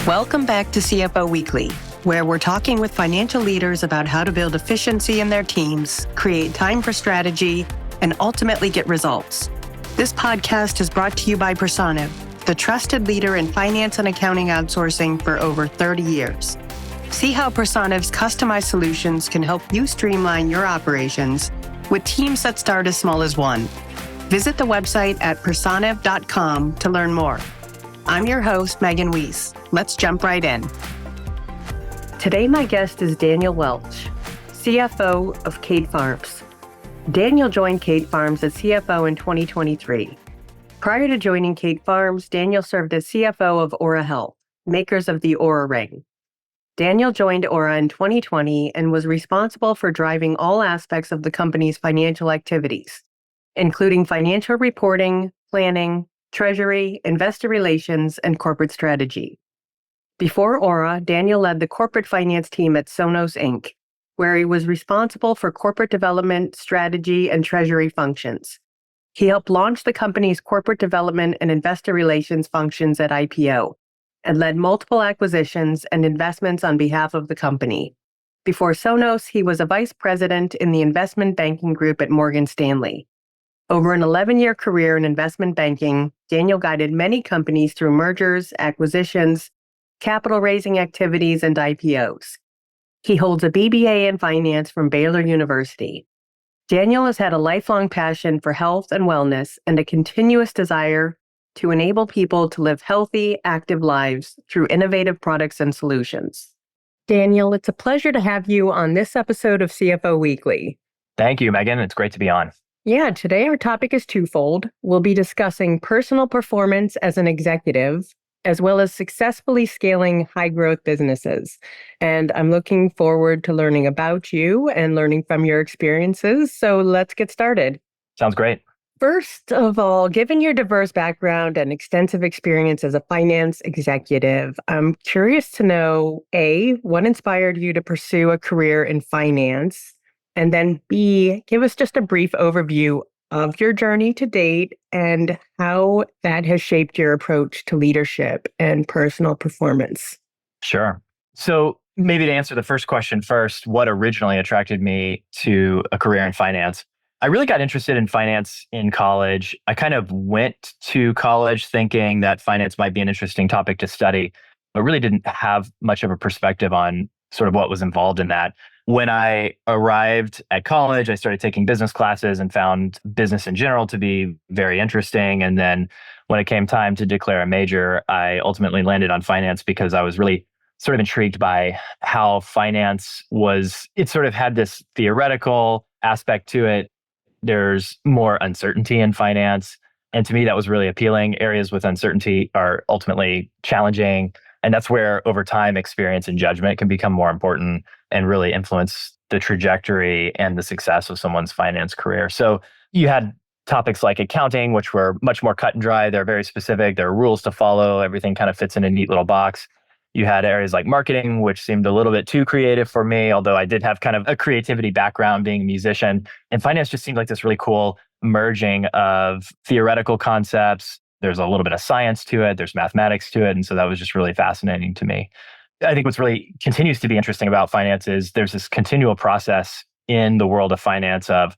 Welcome back to CFO Weekly, where we're talking with financial leaders about how to build efficiency in their teams, create time for strategy, and ultimately get results. This podcast is brought to you by Personiv, the trusted leader in finance and accounting outsourcing for over 30 years. See how Personiv's customized solutions can help you streamline your operations with teams that start as small as one. Visit the website at personiv.com to learn more. I'm your host, Megan Weiss. Let's jump right in. Today, my guest is Daniel Welch, CFO of Kate Farms. Daniel joined Kate Farms as CFO in 2023. Prior to joining Kate Farms, Daniel served as CFO of Oura Health, makers of the Oura Ring. Daniel joined Oura in 2020 and was responsible for driving all aspects of the company's financial activities, including financial reporting, planning, treasury, investor relations, and corporate strategy. Before Oura, Daniel led the corporate finance team at Sonos, Inc., where he was responsible for corporate development, strategy, and treasury functions. He helped launch the company's corporate development and investor relations functions at IPO and led multiple acquisitions and investments on behalf of the company. Before Sonos, he was a vice president in the investment banking group at Morgan Stanley. Over an 11-year career in investment banking, Daniel guided many companies through mergers, acquisitions, capital raising activities, and IPOs. He holds a BBA in finance from Baylor University. Daniel has had a lifelong passion for health and wellness and a continuous desire to enable people to live healthy, active lives through innovative products and solutions. Daniel, it's a pleasure to have you on this episode of CFO Weekly. Thank you, Megan. It's great to be on. Yeah, today our topic is twofold. We'll be discussing personal performance as an executive, as well as successfully scaling high-growth businesses. And I'm looking forward to learning about you and learning from your experiences. So let's get started. Sounds great. First of all, given your diverse background and extensive experience as a finance executive, I'm curious to know, A, what inspired you to pursue a career in finance? And then B, give us just a brief overview of your journey to date and how that has shaped your approach to leadership and personal performance. Sure. So maybe to answer the first question first, what originally attracted me to a career in finance? I really got interested in finance in college. I kind of went to college thinking that finance might be an interesting topic to study, but really didn't have much of a perspective on sort of what was involved in that. When I arrived at college, I started taking business classes and found business in general to be very interesting. And then when it came time to declare a major, I ultimately landed on finance because I was really sort of intrigued by how finance it sort of had this theoretical aspect to it. There's more uncertainty in finance. And to me, that was really appealing. Areas with uncertainty are ultimately challenging. And that's where, over time, experience and judgment can become more important and really influence the trajectory and the success of someone's finance career. So you had topics like accounting, which were much more cut and dry. They're very specific. There are rules to follow. Everything kind of fits in a neat little box. You had areas like marketing, which seemed a little bit too creative for me, although I did have kind of a creativity background being a musician. And finance just seemed like this really cool merging of theoretical concepts. There's a little bit of science to it. There's mathematics to it. And so that was just really fascinating to me. I think what's really continues to be interesting about finance is there's this continual process in the world of finance of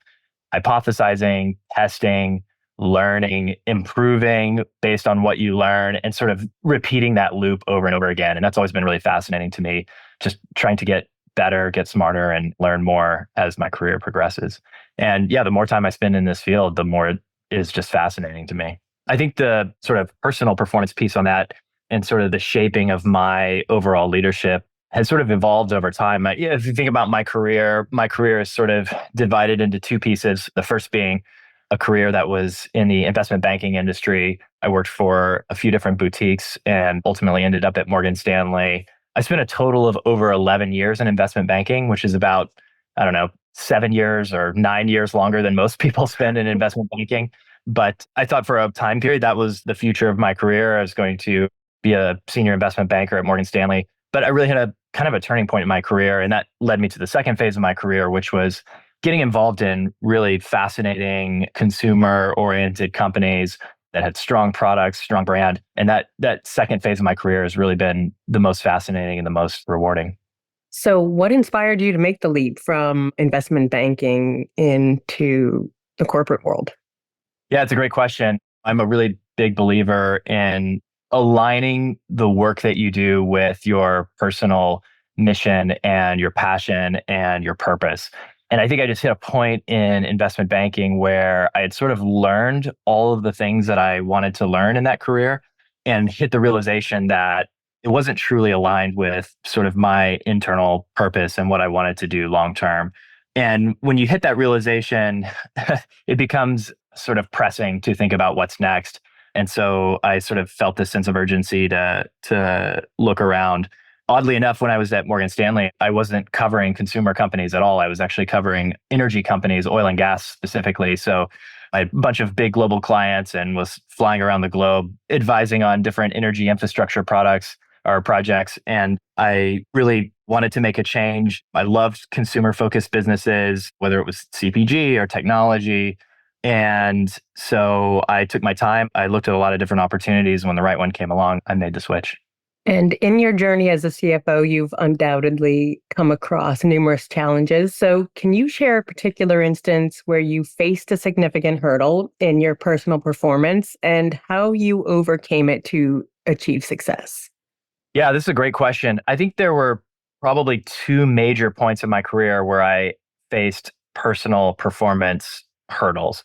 hypothesizing, testing, learning, improving based on what you learn, and sort of repeating that loop over and over again. And that's always been really fascinating to me, just trying to get better, get smarter, and learn more as my career progresses. And yeah, the more time I spend in this field, the more it is just fascinating to me. I think the sort of personal performance piece on that and sort of the shaping of my overall leadership has sort of evolved over time. If you think about my career is sort of divided into two pieces. The first being a career that was in the investment banking industry. I worked for a few different boutiques and ultimately ended up at Morgan Stanley. I spent a total of over 11 years in investment banking, which is about, 7 years or 9 years longer than most people spend in investment banking. But I thought for a time period, that was the future of my career. I was going to be a senior investment banker at Morgan Stanley. But I really had a kind of a turning point in my career. And that led me to the second phase of my career, which was getting involved in really fascinating consumer-oriented companies that had strong products, strong brand. And that second phase of my career has really been the most fascinating and the most rewarding. So, what inspired you to make the leap from investment banking into the corporate world? Yeah, it's a great question. I'm a really big believer in aligning the work that you do with your personal mission and your passion and your purpose. And I think I just hit a point in investment banking where I had sort of learned all of the things that I wanted to learn in that career and hit the realization that it wasn't truly aligned with sort of my internal purpose and what I wanted to do long term. And when you hit that realization, it becomes sort of pressing to think about what's next. And so I sort of felt this sense of urgency to look around. Oddly enough, when I was at Morgan Stanley, I wasn't covering consumer companies at all. I was actually covering energy companies, oil and gas specifically. So I had a bunch of big global clients and was flying around the globe advising on different energy infrastructure products or projects. And I really wanted to make a change. I loved consumer focused businesses, whether it was CPG or technology. And so I took my time. I looked at a lot of different opportunities. When the right one came along, I made the switch. And in your journey as a CFO, you've undoubtedly come across numerous challenges. So, can you share a particular instance where you faced a significant hurdle in your personal performance and how you overcame it to achieve success? Yeah, this is a great question. I think there were probably two major points in my career where I faced personal performance hurdles.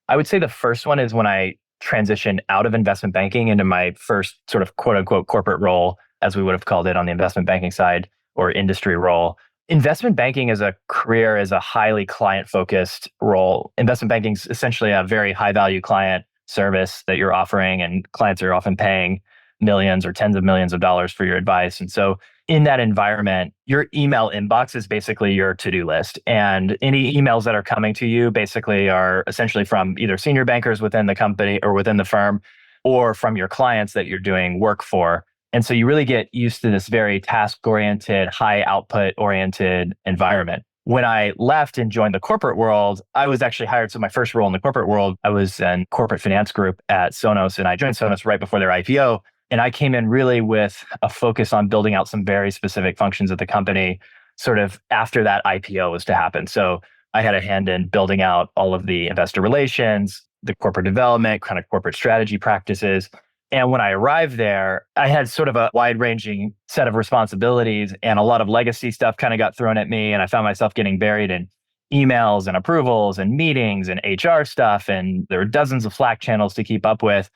I would say the first one is when I transitioned out of investment banking into my first sort of quote unquote corporate role, as we would have called it on the investment banking side, or industry role. Investment banking as a career is a highly client focused role. Investment banking is essentially a very high value client service that you're offering, and clients are often paying millions or tens of millions of dollars for your advice. And so in that environment, your email inbox is basically your to-do list. And any emails that are coming to you basically are essentially from either senior bankers within the company or within the firm, or from your clients that you're doing work for. And so you really get used to this very task-oriented, high output-oriented environment. When I left and joined the corporate world, I was actually hired. So my first role in the corporate world, I was in corporate finance group at Sonos, and I joined Sonos right before their IPO. And I came in really with a focus on building out some very specific functions of the company sort of after that IPO was to happen. So I had a hand in building out all of the investor relations, the corporate development, kind of corporate strategy practices. And when I arrived there, I had sort of a wide-ranging set of responsibilities, and a lot of legacy stuff kind of got thrown at me. And I found myself getting buried in emails and approvals and meetings and HR stuff. And there were dozens of Slack channels to keep up with.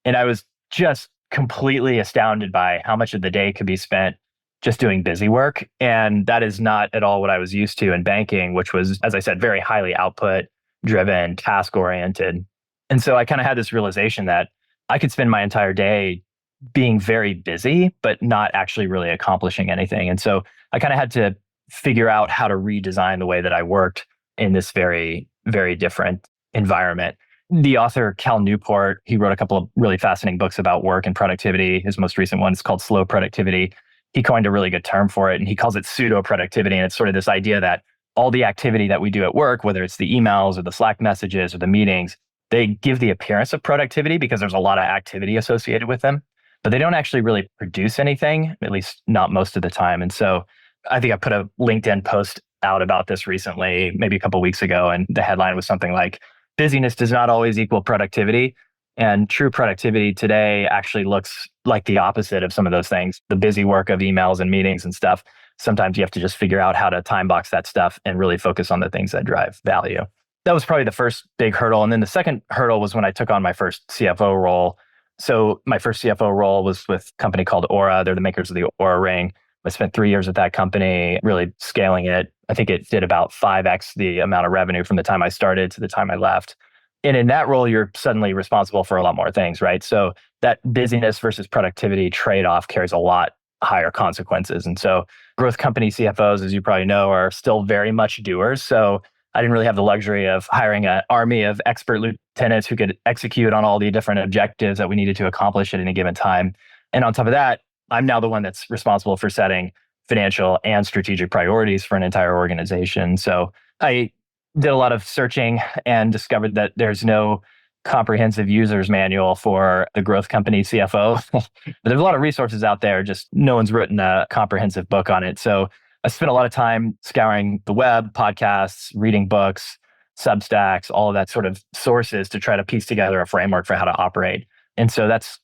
And I was just completely astounded by how much of the day could be spent just doing busy work. And that is not at all what I was used to in banking, which was, as I said, very highly output driven, task oriented. And so I kind of had this realization that I could spend my entire day being very busy, but not actually really accomplishing anything. And so I kind of had to figure out how to redesign the way that I worked in this very, very different environment. The author, Cal Newport, he wrote a couple of really fascinating books about work and productivity. His most recent one is called Slow Productivity. He coined a really good term for it, and he calls it pseudo productivity. And it's sort of this idea that all the activity that we do at work, whether it's the emails or the Slack messages or the meetings, they give the appearance of productivity because there's a lot of activity associated with them, but they don't actually really produce anything, at least not most of the time. And so I think I put a LinkedIn post out about this recently, maybe a couple of weeks ago, and the headline was something like, busyness does not always equal productivity. And true productivity today actually looks like the opposite of some of those things. The busy work of emails and meetings and stuff. Sometimes you have to just figure out how to time box that stuff and really focus on the things that drive value. That was probably the first big hurdle. And then the second hurdle was when I took on my first CFO role. So my first CFO role was with a company called Oura. They're the makers of the Oura Ring. I spent 3 years at that company, really scaling it. I think it did about 5x the amount of revenue from the time I started to the time I left. And in that role, you're suddenly responsible for a lot more things, right? So that busyness versus productivity trade-off carries a lot higher consequences. And so growth company CFOs, as you probably know, are still very much doers. So I didn't really have the luxury of hiring an army of expert lieutenants who could execute on all the different objectives that we needed to accomplish at any given time. And on top of that, I'm now the one that's responsible for setting financial and strategic priorities for an entire organization. So I did a lot of searching and discovered that there's no comprehensive user's manual for the growth company CFO. But there's a lot of resources out there, just no one's written a comprehensive book on it. So I spent a lot of time scouring the web, podcasts, reading books, Substacks, all of that sort of sources to try to piece together a framework for how to operate. And so that's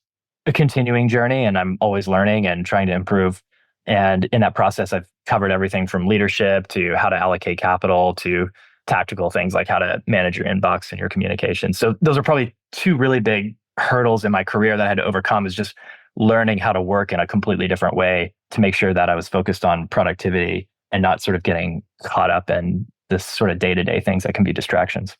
a continuing journey, and I'm always learning and trying to improve. And in that process, I've covered everything from leadership to how to allocate capital to tactical things like how to manage your inbox and your communication. So those are probably two really big hurdles in my career that I had to overcome, is just learning how to work in a completely different way to make sure that I was focused on productivity and not sort of getting caught up in this sort of day-to-day things that can be distractions.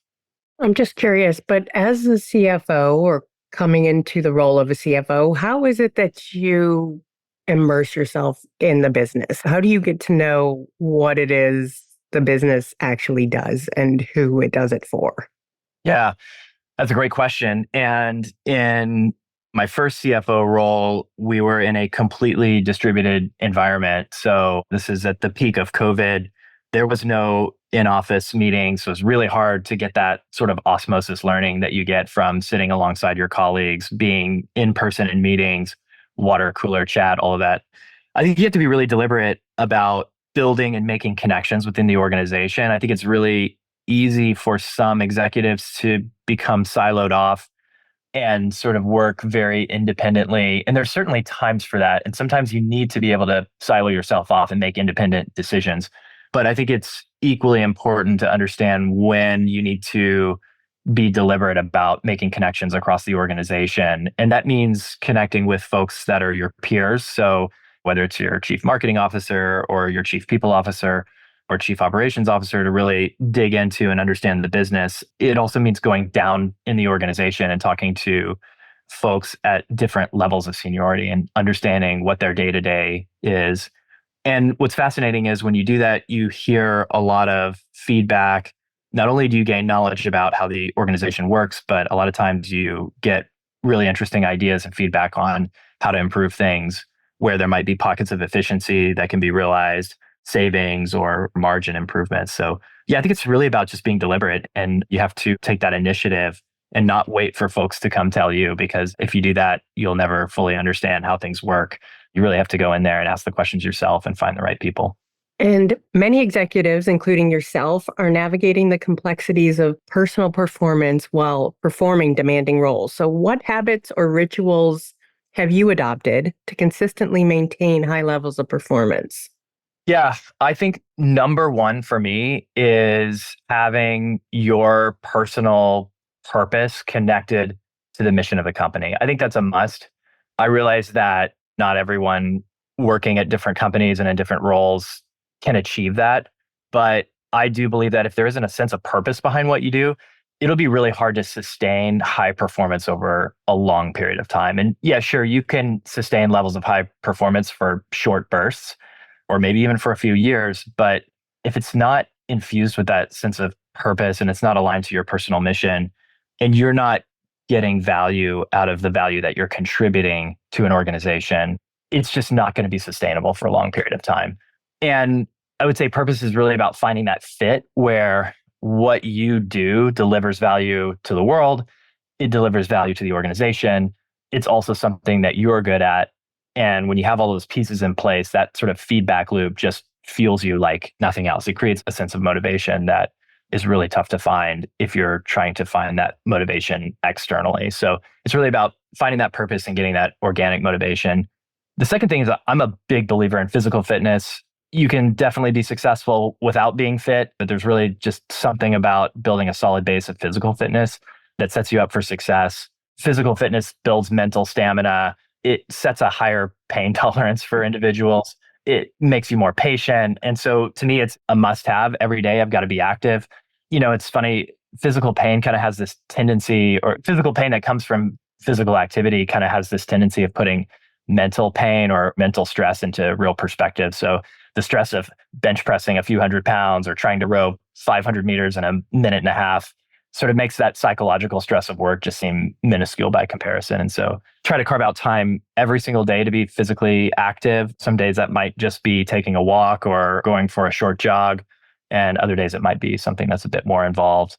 I'm just curious, but as a CFO or coming into the role of a CFO, how is it that you immerse yourself in the business? How do you get to know what it is the business actually does and who it does it for? Yeah, that's a great question. And in my first CFO role, we were in a completely distributed environment. So this is at the peak of COVID. There was no in-office meetings. So it was really hard to get that sort of osmosis learning that you get from sitting alongside your colleagues, being in person in meetings, water cooler chat, all of that. I think you have to be really deliberate about building and making connections within the organization. I think it's really easy for some executives to become siloed off and sort of work very independently. And there's certainly times for that. And sometimes you need to be able to silo yourself off and make independent decisions. But I think it's equally important to understand when you need to be deliberate about making connections across the organization. And that means connecting with folks that are your peers. So whether it's your chief marketing officer or your chief people officer or chief operations officer, to really dig into and understand the business. It also means going down in the organization and talking to folks at different levels of seniority and understanding what their day-to-day is. And what's fascinating is when you do that, you hear a lot of feedback. Not only do you gain knowledge about how the organization works, but a lot of times you get really interesting ideas and feedback on how to improve things, where there might be pockets of efficiency that can be realized, savings or margin improvements. So yeah, I think it's really about just being deliberate, and you have to take that initiative and not wait for folks to come tell you, because if you do that, you'll never fully understand how things work. You really have to go in there and ask the questions yourself and find the right people. And many executives, including yourself, are navigating the complexities of personal performance while performing demanding roles. So what habits or rituals have you adopted to consistently maintain high levels of performance? Yeah, I think number one for me is having your personal purpose connected to the mission of the company. I think that's a must. I realize that not everyone working at different companies and in different roles can achieve that. But I do believe that if there isn't a sense of purpose behind what you do, it'll be really hard to sustain high performance over a long period of time. And yeah, sure, you can sustain levels of high performance for short bursts or maybe even for a few years. But if it's not infused with that sense of purpose and it's not aligned to your personal mission, and you're not getting value out of the value that you're contributing to an organization, it's just not going to be sustainable for a long period of time. And I would say purpose is really about finding that fit where what you do delivers value to the world, it delivers value to the organization. It's also something that you're good at. And when you have all those pieces in place, that sort of feedback loop just fuels you like nothing else. It creates a sense of motivation that is really tough to find if you're trying to find that motivation externally. So it's really about finding that purpose and getting that organic motivation. The second thing is that I'm a big believer in physical fitness. You can definitely be successful without being fit, but there's really just something about building a solid base of physical fitness that sets you up for success. Physical fitness builds mental stamina. It sets a higher pain tolerance for individuals. It makes you more patient. And so to me, it's a must-have. Every day I've got to be active. You know, it's funny, physical pain kind of has this tendency, or physical pain that comes from physical activity kind of has this tendency of putting mental pain or mental stress into real perspective. So the stress of bench pressing a few hundred pounds or trying to row 500 meters in a minute and a half sort of makes that psychological stress of work just seem minuscule by comparison. And so try to carve out time every single day to be physically active. Some days that might just be taking a walk or going for a short jog. And other days it might be something that's a bit more involved.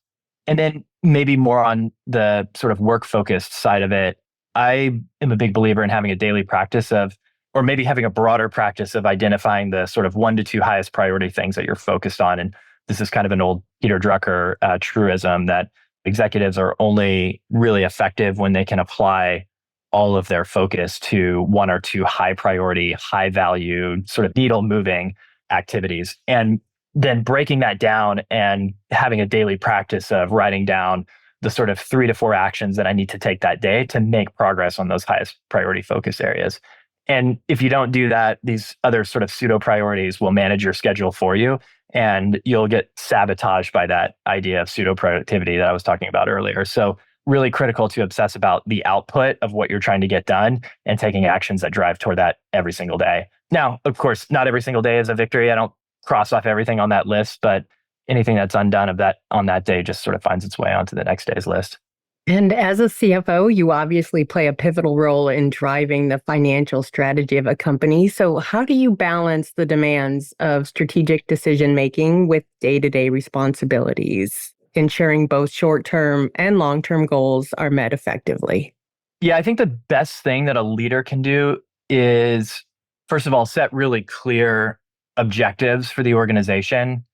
And then maybe more on the sort of work focused side of it, I am a big believer in having a daily practice of, or maybe having a broader practice of identifying the sort of 1 to 2 highest priority things that you're focused on. And this is kind of an old Peter Drucker truism that executives are only really effective when they can apply all of their focus to 1 or 2 high priority, high value, sort of needle moving activities. And then breaking that down and having a daily practice of writing down the sort of 3 to 4 actions that I need to take that day to make progress on those highest priority focus areas. And if you don't do that, these other sort of pseudo priorities will manage your schedule for you. And you'll get sabotaged by that idea of pseudo productivity that I was talking about earlier. So really critical to obsess about the output of what you're trying to get done and taking actions that drive toward that every single day. Now, of course, not every single day is a victory. I don't cross off everything on that list, but anything that's undone of that on that day just sort of finds its way onto the next day's list. And as a CFO, you obviously play a pivotal role in driving the financial strategy of a company. So how do you balance the demands of strategic decision making with day-to-day responsibilities, ensuring both short-term and long-term goals are met effectively? Yeah, I think the best thing that a leader can do is, first of all, set really clear objectives for the organization.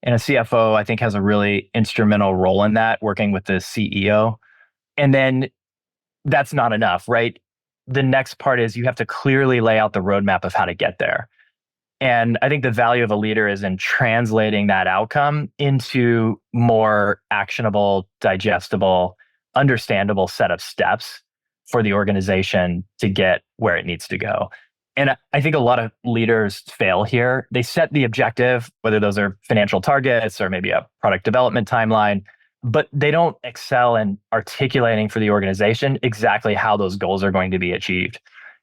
And a CFO, I think, has a really instrumental role in that, working with the CEO. And then that's not enough, right? The next part is you have to clearly lay out the roadmap of how to get there. And I think the value of a leader is in translating that outcome into more actionable, digestible, understandable set of steps for the organization to get where it needs to go. And I think a lot of leaders fail here. They set the objective, whether those are financial targets or maybe a product development timeline, but they don't excel in articulating for the organization exactly how those goals are going to be achieved.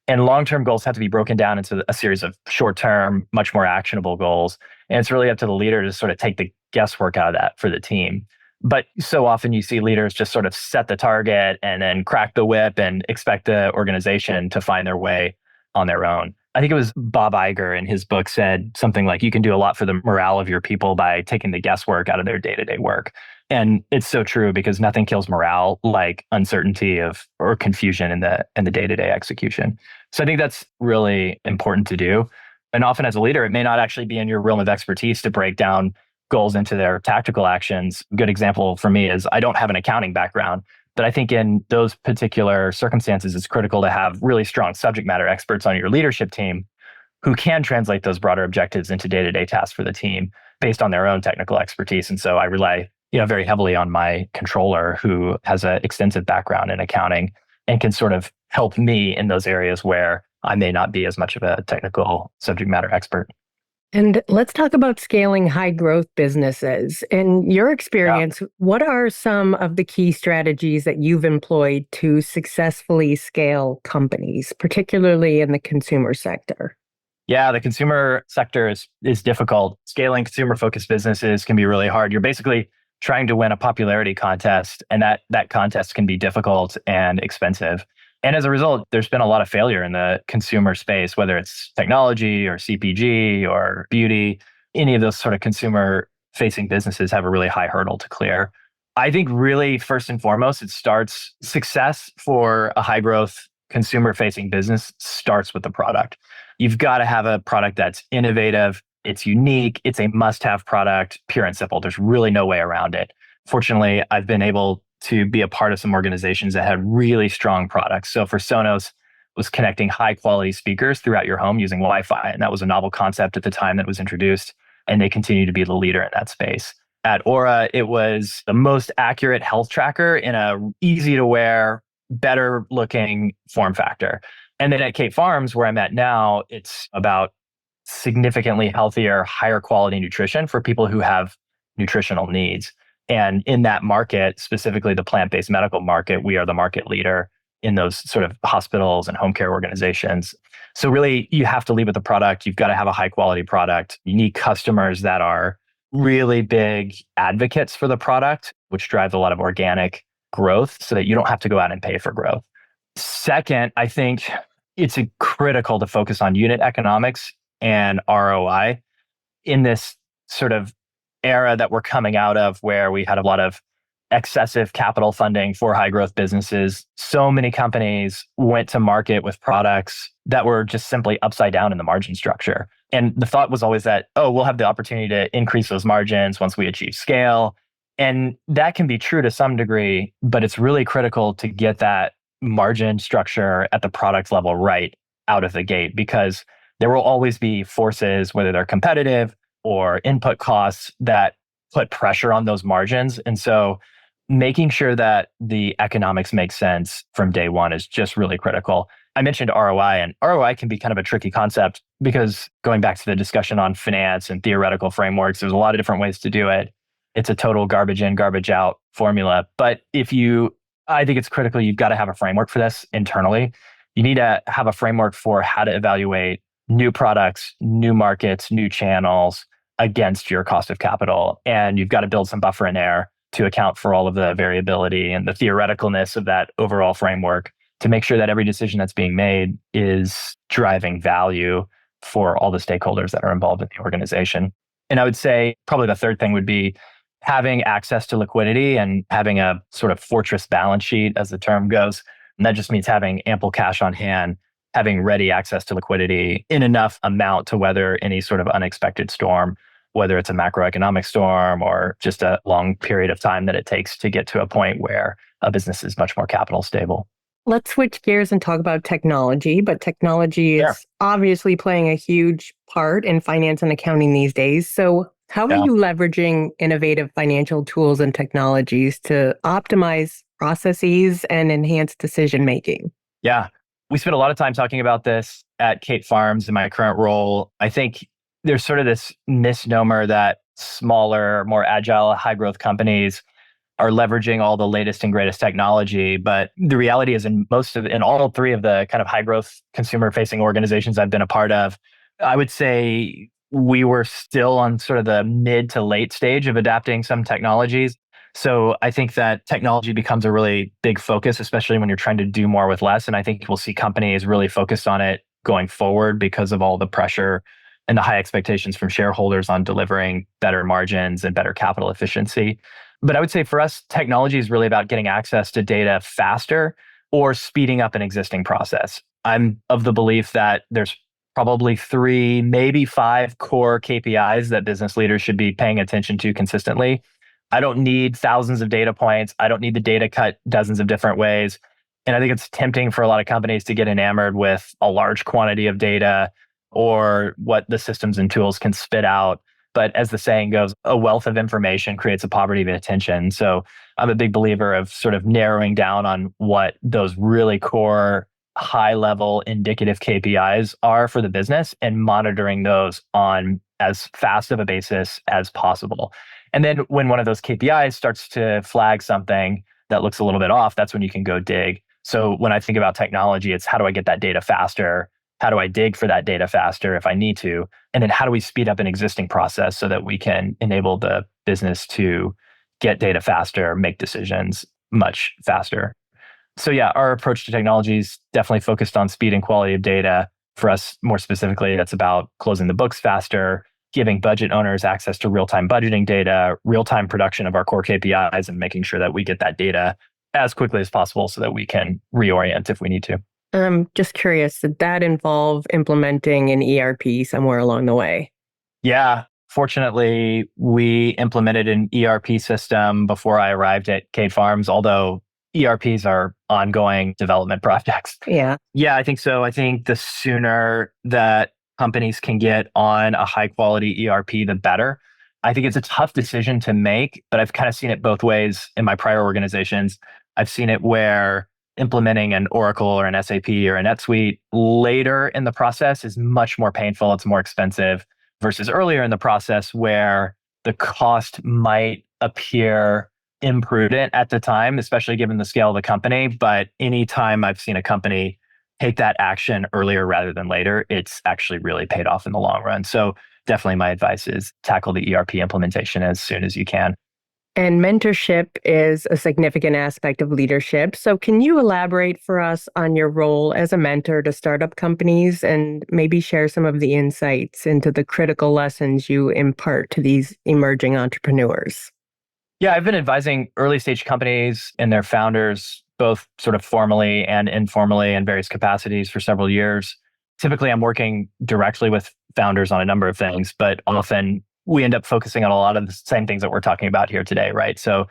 And long-term goals have to be broken down into a series of short-term, much more actionable goals. And it's really up to the leader to sort of take the guesswork out of that for the team. But so often you see leaders just sort of set the target and then crack the whip and expect the organization to find their way on their own. I think it was Bob Iger in his book said something like, you can do a lot for the morale of your people by taking the guesswork out of their day-to-day work. And it's so true because nothing kills morale like uncertainty or confusion in the day-to-day execution. So I think that's really important to do. And often as a leader, it may not actually be in your realm of expertise to break down goals into their tactical actions. A good example for me is I don't have an accounting background, but I think in those particular circumstances, it's critical to have really strong subject matter experts on your leadership team who can translate those broader objectives into day-to-day tasks for the team based on their own technical expertise. And so I rely very heavily on my controller who has an extensive background in accounting and can sort of help me in those areas where I may not be as much of a technical subject matter expert. And let's talk about scaling high growth businesses. In your experience, what are some of the key strategies that you've employed to successfully scale companies, particularly in the consumer sector? Yeah, the consumer sector is difficult. Scaling consumer-focused businesses can be really hard. You're basically trying to win a popularity contest, and that contest can be difficult and expensive. And as a result, there's been a lot of failure in the consumer space, whether it's technology or CPG or beauty. Any of those sort of consumer-facing businesses have a really high hurdle to clear. I think really, first and foremost, success for a high-growth consumer-facing business starts with the product. You've got to have a product that's innovative, it's unique, it's a must-have product, pure and simple. There's really no way around it. Fortunately, I've been able to be a part of some organizations that had really strong products. So for Sonos, was connecting high quality speakers throughout your home using Wi-Fi. And that was a novel concept at the time that was introduced. And they continue to be the leader in that space. At Oura, it was the most accurate health tracker in a easy to wear, better looking form factor. And then at Kate Farms, where I'm at now, it's about significantly healthier, higher quality nutrition for people who have nutritional needs. And in that market, specifically the plant-based medical market, we are the market leader in those sort of hospitals and home care organizations. So really, you have to lead with the product. You've got to have a high quality product. You need customers that are really big advocates for the product, which drives a lot of organic growth so that you don't have to go out and pay for growth. Second, I think it's critical to focus on unit economics and ROI in this sort of era that we're coming out of where we had a lot of excessive capital funding for high growth businesses, so many companies went to market with products that were just simply upside down in the margin structure. And the thought was always that, oh, we'll have the opportunity to increase those margins once we achieve scale. And that can be true to some degree, but it's really critical to get that margin structure at the product level right out of the gate, because there will always be forces, whether they're competitive or input costs, that put pressure on those margins. And so making sure that the economics make sense from day one is just really critical. I mentioned ROI, and ROI can be kind of a tricky concept because going back to the discussion on finance and theoretical frameworks, there's a lot of different ways to do it. It's a total garbage in, garbage out formula. But I think it's critical, you've got to have a framework for this internally. You need to have a framework for how to evaluate new products, new markets, new channels against your cost of capital. And you've got to build some buffer in there to account for all of the variability and the theoreticalness of that overall framework to make sure that every decision that's being made is driving value for all the stakeholders that are involved in the organization. And I would say probably the third thing would be having access to liquidity and having a sort of fortress balance sheet, as the term goes. And that just means having ample cash on hand, having ready access to liquidity in enough amount to weather any sort of unexpected storm, whether it's a macroeconomic storm or just a long period of time that it takes to get to a point where a business is much more capital stable. Let's switch gears and talk about technology, but technology is obviously playing a huge part in finance and accounting these days. So how are you leveraging innovative financial tools and technologies to optimize processes and enhance decision-making? Yeah, we spent a lot of time talking about this at Kate Farms in my current role. I think there's sort of this misnomer that smaller, more agile, high growth companies are leveraging all the latest and greatest technology. But the reality is in all three of the kind of high growth consumer facing organizations I've been a part of, I would say we were still on sort of the mid to late stage of adapting some technologies. So I think that technology becomes a really big focus, especially when you're trying to do more with less. And I think we'll see companies really focused on it going forward because of all the pressure and the high expectations from shareholders on delivering better margins and better capital efficiency. But I would say for us, technology is really about getting access to data faster or speeding up an existing process. I'm of the belief that there's probably 3, maybe 5 core KPIs that business leaders should be paying attention to consistently. I don't need thousands of data points. I don't need the data cut dozens of different ways. And I think it's tempting for a lot of companies to get enamored with a large quantity of data or what the systems and tools can spit out. But as the saying goes, a wealth of information creates a poverty of attention. So I'm a big believer of sort of narrowing down on what those really core, high-level indicative KPIs are for the business and monitoring those on as fast of a basis as possible. And then when one of those KPIs starts to flag something that looks a little bit off, that's when you can go dig. So when I think about technology, it's how do I get that data faster? How do I dig for that data faster if I need to? And then how do we speed up an existing process so that we can enable the business to get data faster, make decisions much faster? So yeah, our approach to technology is definitely focused on speed and quality of data. For us, more specifically, that's about closing the books faster, giving budget owners access to real-time budgeting data, real-time production of our core KPIs, and making sure that we get that data as quickly as possible so that we can reorient if we need to. I'm just curious, did that involve implementing an ERP somewhere along the way? Yeah. Fortunately, we implemented an ERP system before I arrived at Kate Farms, although ERPs are ongoing development projects. Yeah, I think so. I think the sooner that companies can get on a high quality ERP, the better. I think it's a tough decision to make, but I've kind of seen it both ways in my prior organizations. I've seen it where implementing an Oracle or an SAP or a NetSuite later in the process is much more painful. It's more expensive versus earlier in the process where the cost might appear imprudent at the time, especially given the scale of the company. But anytime I've seen a company take that action earlier rather than later, it's actually really paid off in the long run. So definitely my advice is tackle the ERP implementation as soon as you can. And mentorship is a significant aspect of leadership. So can you elaborate for us on your role as a mentor to startup companies and maybe share some of the insights into the critical lessons you impart to these emerging entrepreneurs? Yeah, I've been advising early stage companies and their founders, both sort of formally and informally in various capacities for several years. Typically, I'm working directly with founders on a number of things, but often we end up focusing on a lot of the same things that we're talking about here today, right? So,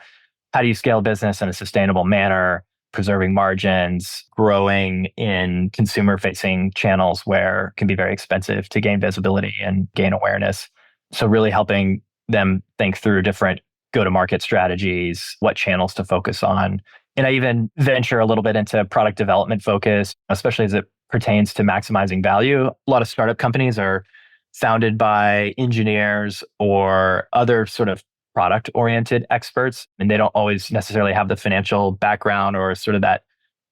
how do you scale business in a sustainable manner, preserving margins, growing in consumer facing channels where it can be very expensive to gain visibility and gain awareness? So, really helping them think through different go to market strategies, what channels to focus on. And I even venture a little bit into product development focus, especially as it pertains to maximizing value. A lot of startup companies are founded by engineers or other sort of product oriented experts, and they don't always necessarily have the financial background or sort of that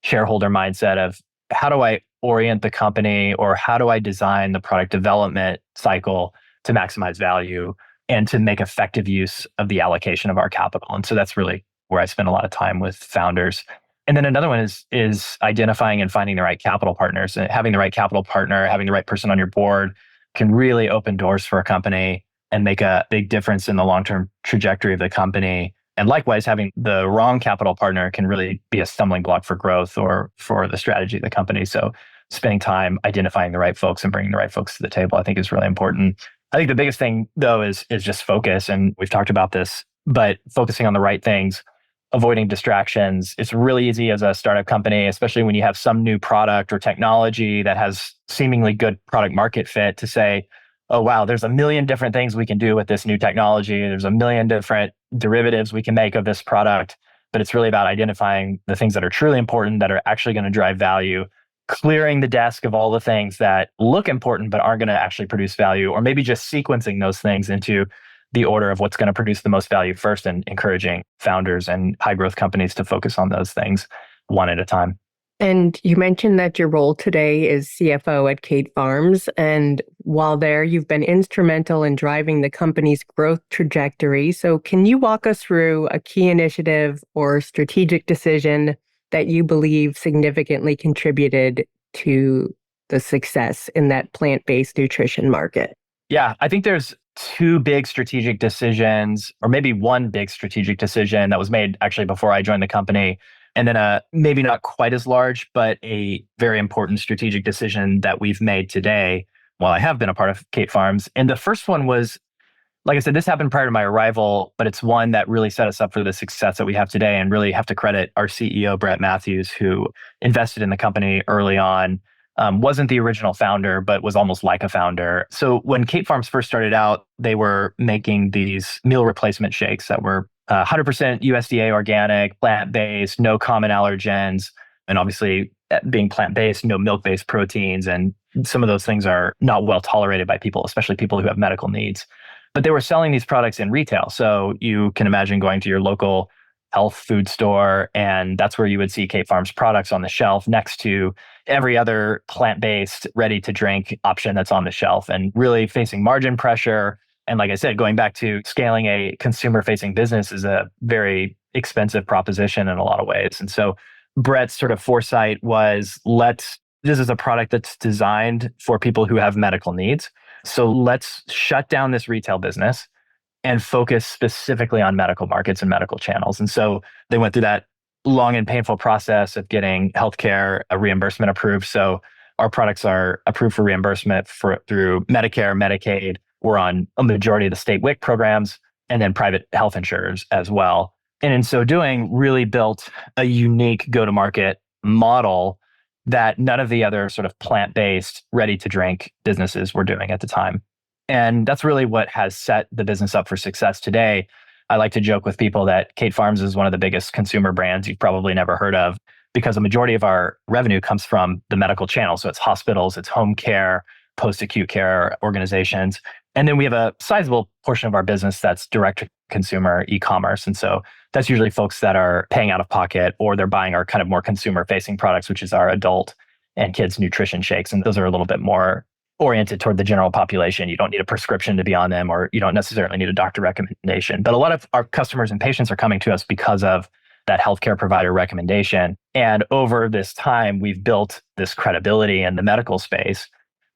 shareholder mindset of how do I orient the company or how do I design the product development cycle to maximize value and to make effective use of the allocation of our capital. And so that's really where I spend a lot of time with founders. And then another one is identifying and finding the right capital partners. And having the right capital partner, having the right person on your board can really open doors for a company and make a big difference in the long-term trajectory of the company. And likewise, having the wrong capital partner can really be a stumbling block for growth or for the strategy of the company. So spending time identifying the right folks and bringing the right folks to the table, I think is really important. I think the biggest thing though is just focus. And we've talked about this, but focusing on the right things, avoiding distractions. It's really easy as a startup company, especially when you have some new product or technology that has seemingly good product market fit to say, oh, wow, there's a million different things we can do with this new technology. There's a million different derivatives we can make of this product. But it's really about identifying the things that are truly important, that are actually going to drive value, clearing the desk of all the things that look important but aren't going to actually produce value, or maybe just sequencing those things into the order of what's going to produce the most value first, and encouraging founders and high growth companies to focus on those things one at a time. And you mentioned that your role today is CFO at Kate Farms. And while there, you've been instrumental in driving the company's growth trajectory. So can you walk us through a key initiative or strategic decision that you believe significantly contributed to the success in that plant-based nutrition market? Yeah, I think there's two big strategic decisions, or maybe one big strategic decision that was made actually before I joined the company. And then maybe not quite as large, but a very important strategic decision that we've made today while I have been a part of Kate Farms. And the first one was, like I said, this happened prior to my arrival, but it's one that really set us up for the success that we have today, and really have to credit our CEO, Brett Matthews, who invested in the company early on. Wasn't the original founder, but was almost like a founder. So when Kate Farms first started out, they were making these meal replacement shakes that were 100% USDA organic, plant-based, no common allergens, and obviously being plant-based, no milk-based proteins. And some of those things are not well tolerated by people, especially people who have medical needs. But they were selling these products in retail. So you can imagine going to your local health food store, and that's where you would see Kate Farms products on the shelf next to every other plant-based, ready-to-drink option that's on the shelf, and really facing margin pressure. And like I said, going back to scaling a consumer-facing business is a very expensive proposition in a lot of ways. And so Brett's sort of foresight was, this is a product that's designed for people who have medical needs. So let's shut down this retail business and focus specifically on medical markets and medical channels. And so they went through that long and painful process of getting healthcare reimbursement approved. So our products are approved for reimbursement through Medicare, Medicaid. We're on a majority of the state WIC programs, and then private health insurers as well. And in so doing, really built a unique go-to-market model that none of the other sort of plant-based, ready-to-drink businesses were doing at the time. And that's really what has set the business up for success today. I like to joke with people that Kate Farms is one of the biggest consumer brands you've probably never heard of, because a majority of our revenue comes from the medical channel. So it's hospitals, it's home care, post-acute care organizations. And then we have a sizable portion of our business that's direct-to-consumer e-commerce. And so that's usually folks that are paying out of pocket, or they're buying our kind of more consumer-facing products, which is our adult and kids nutrition shakes. And those are a little bit more oriented toward the general population. You don't need a prescription to be on them, or you don't necessarily need a doctor recommendation. But a lot of our customers and patients are coming to us because of that healthcare provider recommendation. And over this time, we've built this credibility in the medical space.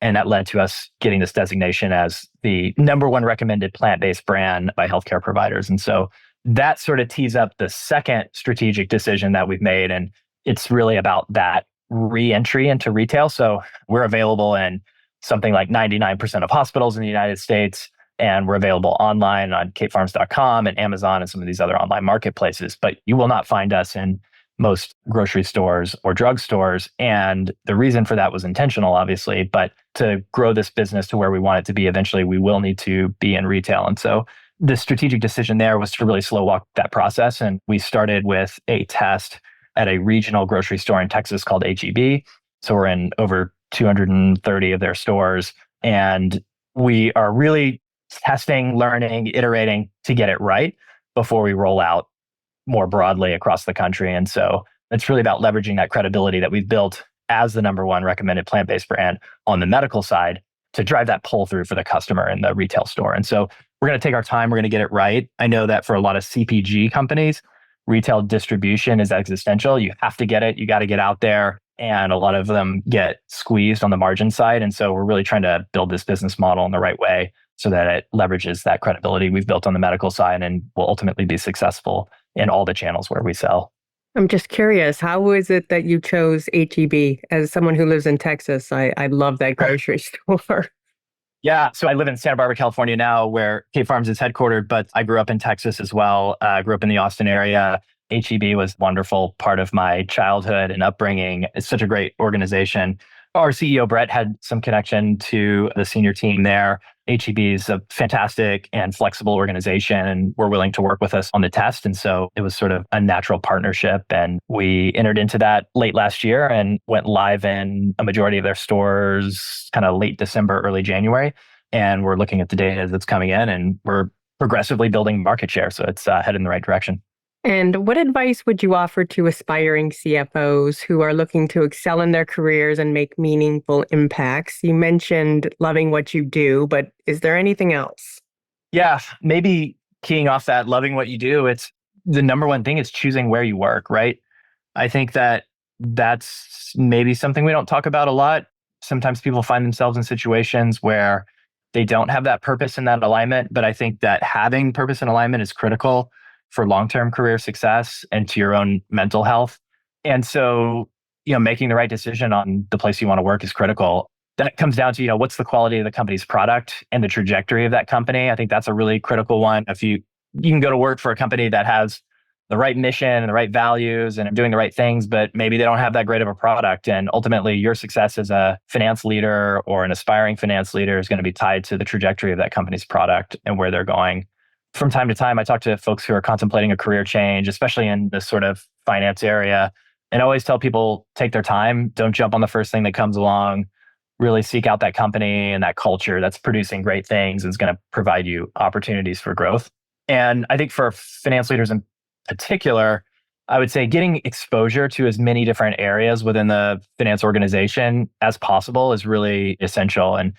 And that led to us getting this designation as the number one recommended plant-based brand by healthcare providers. And so that sort of tees up the second strategic decision that we've made. And it's really about that re-entry into retail. So we're available in something like 99% of hospitals in the United States. And we're available online on capefarms.com and Amazon and some of these other online marketplaces. But you will not find us in most grocery stores or drugstores. And the reason for that was intentional, obviously. But to grow this business to where we want it to be eventually, we will need to be in retail. And so the strategic decision there was to really slow walk that process. And we started with a test at a regional grocery store in Texas called HEB. So we're in over 230 of their stores. And we are really testing, learning, iterating to get it right before we roll out more broadly across the country. And so it's really about leveraging that credibility that we've built as the number one recommended plant-based brand on the medical side to drive that pull through for the customer in the retail store. And so we're going to take our time. We're going to get it right. I know that for a lot of CPG companies, retail distribution is existential. You have to get it. You got to get out there. And a lot of them get squeezed on the margin side. And so we're really trying to build this business model in the right way so that it leverages that credibility we've built on the medical side and will ultimately be successful in all the channels where we sell. I'm just curious, how is it that you chose HEB? As someone who lives in Texas, I love that grocery store. Yeah, so I live in Santa Barbara, California now, where Cape Farms is headquartered, but I grew up in Texas as well. I grew up in the Austin area. HEB was a wonderful part of my childhood and upbringing. It's such a great organization. Our CEO, Brett, had some connection to the senior team there. HEB is a fantastic and flexible organization, and were willing to work with us on the test. And so it was sort of a natural partnership. And we entered into that late last year and went live in a majority of their stores kind of late December, early January. And we're looking at the data that's coming in, and we're progressively building market share. So it's headed in the right direction. And what advice would you offer to aspiring CFOs who are looking to excel in their careers and make meaningful impacts? You mentioned loving what you do, but is there anything else? Yeah, maybe keying off that, loving what you do, it's the number one thing is choosing where you work, right? I think that that's maybe something we don't talk about a lot. Sometimes people find themselves in situations where they don't have that purpose and that alignment, but I think that having purpose and alignment is critical for long-term career success and to your own mental health. And so, making the right decision on the place you want to work is critical. That comes down to, what's the quality of the company's product and the trajectory of that company. I think that's a really critical one. If you can go to work for a company that has the right mission and the right values and doing the right things, but maybe they don't have that great of a product. And ultimately your success as a finance leader or an aspiring finance leader is going to be tied to the trajectory of that company's product and where they're going. From time to time, I talk to folks who are contemplating a career change, especially in this sort of finance area, and I always tell people, take their time. Don't jump on the first thing that comes along. Really seek out that company and that culture that's producing great things and is going to provide you opportunities for growth. And I think for finance leaders in particular, I would say getting exposure to as many different areas within the finance organization as possible is really essential. And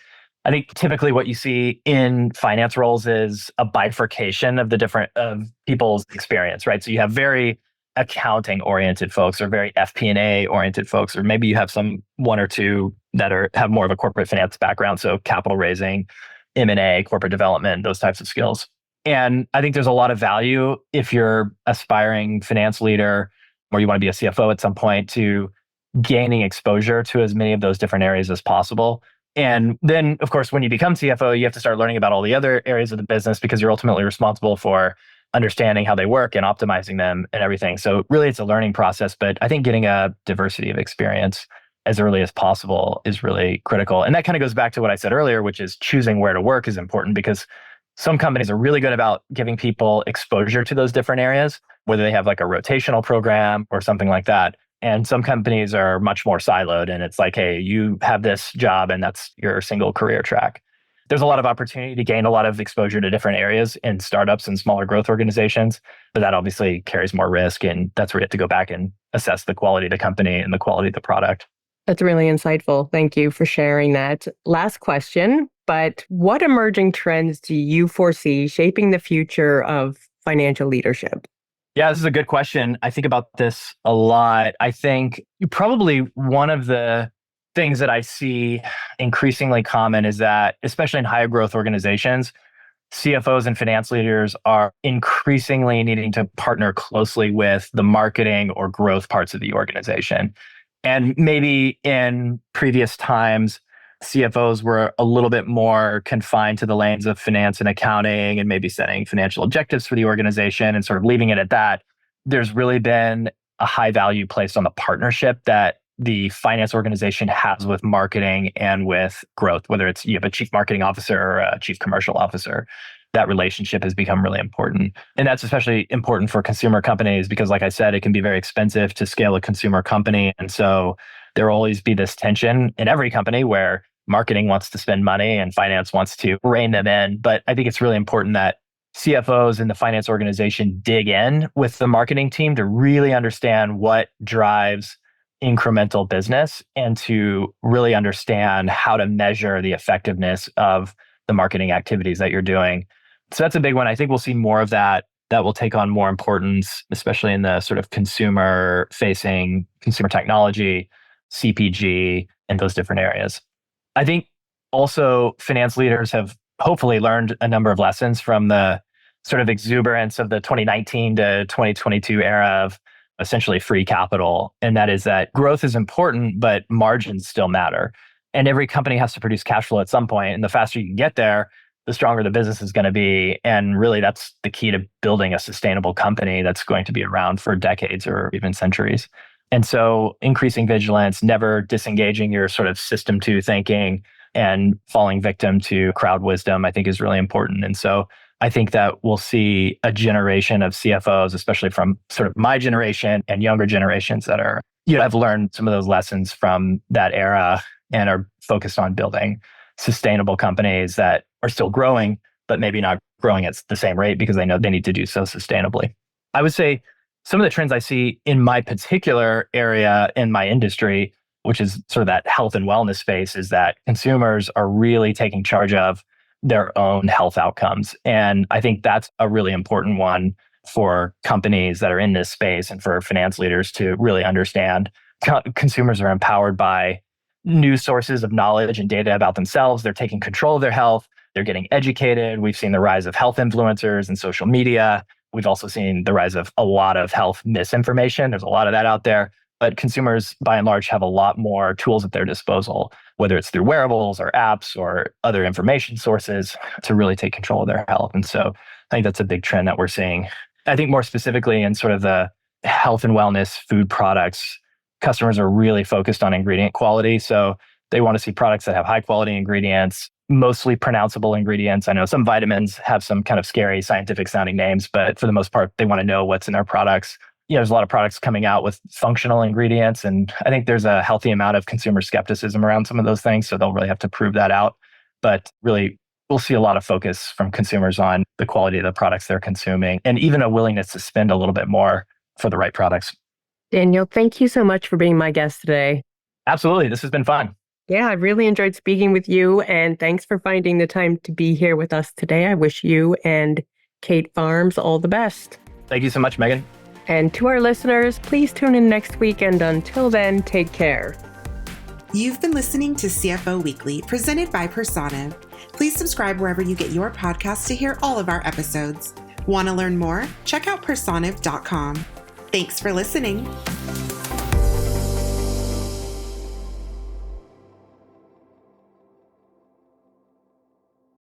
I think typically what you see in finance roles is a bifurcation of the different of people's experience, right? So you have very accounting oriented folks or very FP&A oriented folks, or maybe you have one or two that have more of a corporate finance background. So capital raising, M&A, corporate development, those types of skills. And I think there's a lot of value if you're aspiring finance leader or you want to be a CFO at some point to gaining exposure to as many of those different areas as possible. And then, of course, when you become CFO, you have to start learning about all the other areas of the business because you're ultimately responsible for understanding how they work and optimizing them and everything. So really, it's a learning process. But I think getting a diversity of experience as early as possible is really critical. And that kind of goes back to what I said earlier, which is choosing where to work is important because some companies are really good about giving people exposure to those different areas, whether they have like a rotational program or something like that. And some companies are much more siloed and it's like, hey, you have this job and that's your single career track. There's a lot of opportunity to gain a lot of exposure to different areas in startups and smaller growth organizations, but that obviously carries more risk. And that's where you have to go back and assess the quality of the company and the quality of the product. That's really insightful. Thank you for sharing that. Last question, but what emerging trends do you foresee shaping the future of financial leadership? Yeah, this is a good question. I think about this a lot. I think probably one of the things that I see increasingly common is that, especially in higher growth organizations, CFOs and finance leaders are increasingly needing to partner closely with the marketing or growth parts of the organization. And maybe in previous times, CFOs were a little bit more confined to the lanes of finance and accounting and maybe setting financial objectives for the organization and sort of leaving it at that. There's really been a high value placed on the partnership that the finance organization has with marketing and with growth, whether it's you have a chief marketing officer or a chief commercial officer. That relationship has become really important. And that's especially important for consumer companies because, like I said, it can be very expensive to scale a consumer company. And so there will always be this tension in every company where marketing wants to spend money and finance wants to rein them in. But I think it's really important that CFOs in the finance organization dig in with the marketing team to really understand what drives incremental business and to really understand how to measure the effectiveness of the marketing activities that you're doing. So that's a big one. I think we'll see more of that. That will take on more importance, especially in the sort of consumer-facing, consumer technology, CPG, and those different areas. I think also finance leaders have hopefully learned a number of lessons from the sort of exuberance of the 2019 to 2022 era of essentially free capital. And that is that growth is important, but margins still matter. And every company has to produce cash flow at some point. And the faster you can get there, the stronger the business is going to be. And really, that's the key to building a sustainable company that's going to be around for decades or even centuries. And so increasing vigilance, never disengaging your sort of system two thinking and falling victim to crowd wisdom, I think is really important. And so I think that we'll see a generation of CFOs, especially from sort of my generation and younger generations that are, have learned some of those lessons from that era and are focused on building sustainable companies that are still growing, but maybe not growing at the same rate because they know they need to do so sustainably. I would say some of the trends I see in my particular area in my industry, which is sort of that health and wellness space, is that consumers are really taking charge of their own health outcomes. And I think that's a really important one for companies that are in this space and for finance leaders to really understand. Consumers are empowered by new sources of knowledge and data about themselves. They're taking control of their health. They're getting educated. We've seen the rise of health influencers and social media. We've also seen the rise of a lot of health misinformation. There's a lot of that out there. But consumers, by and large, have a lot more tools at their disposal, whether it's through wearables or apps or other information sources to really take control of their health. And so I think that's a big trend that we're seeing. I think more specifically in sort of the health and wellness food products, customers are really focused on ingredient quality. So they want to see products that have high quality ingredients, mostly pronounceable ingredients. I know some vitamins have some kind of scary scientific sounding names, but for the most part, they want to know what's in their products. There's a lot of products coming out with functional ingredients. And I think there's a healthy amount of consumer skepticism around some of those things. So they'll really have to prove that out. But really, we'll see a lot of focus from consumers on the quality of the products they're consuming and even a willingness to spend a little bit more for the right products. Daniel, thank you so much for being my guest today. Absolutely. This has been fun. Yeah, I really enjoyed speaking with you. And thanks for finding the time to be here with us today. I wish you and Kate Farms all the best. Thank you so much, Megan. And to our listeners, please tune in next week. And until then, take care. You've been listening to CFO Weekly, presented by Personiv. Please subscribe wherever you get your podcasts to hear all of our episodes. Want to learn more? Check out personiv.com. Thanks for listening.